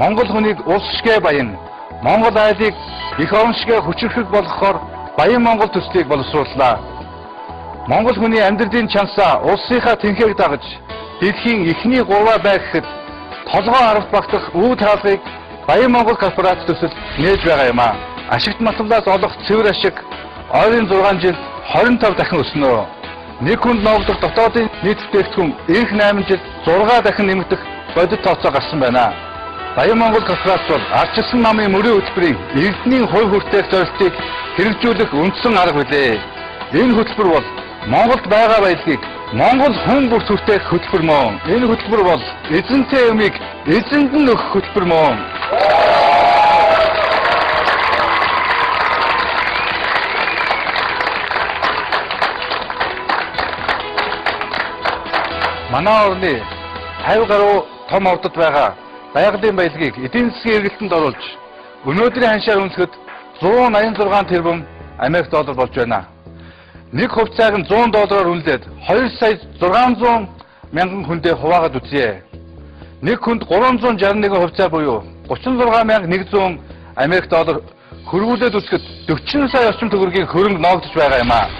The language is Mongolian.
Монгол хүнийг улс шигэ баян, Монгол айлыг их орон шигэ хүчрхэг болгохоор баян Монгол төслийг боловсрууллаа. Монгол хүний амьдралын чансаа улсынхаа тэнхийг дагаж дэлхийн эхний гурваа байх гэхэд толгой харавт багтах үүд хаалгыг Баян Монгол корпорац төсөл нээж байгаа юм а. Ашигт матамлаас олох цэвэр ашиг ойрын 6 жилд 25 дахин өснө. Нэг хүнд новдох дотоодын нийт бүтээгдэхүүн эх 8 жилд 6 дахин нэмэгдэх бодит тооцоо гарсан байна. Баян Монгол корпорац бол ардчилсан намын мөрийн хөтөлбөрийн эрдэнийн хувь хүртээх зорилтыг хэрэгжүүлэх үндсэн арга билээ. Энэ хөтөлбөр бол Монголд байгаа баялагийг Монгол хүн бүрт хүртээх хөтөлбөр мөн. Энэ хөтөлбөр бол эзэнтэй юмыг эзэнд нь өгөх хөтөлбөр мөн. Манай орны 50 гаруй том ордод байгаа байгалийн баялагийг эдийн засгийн эргэлтэнд оруулж өнөөдрийн ханшаар үнэлэхэд 186 тэрбум Америк доллар болж байна. Нэг хувьцааг нь $100 үнэлээд 2 сая 600 мянган хүндээ хуваагаад үзье. Нэг хүнд 361 хувьцаа буюу 36,100 Америк доллар хөрвүүлээд үзэхэд 40 сая орчим төгрөгийн хөрөнгө ноогдож байгаа юм а.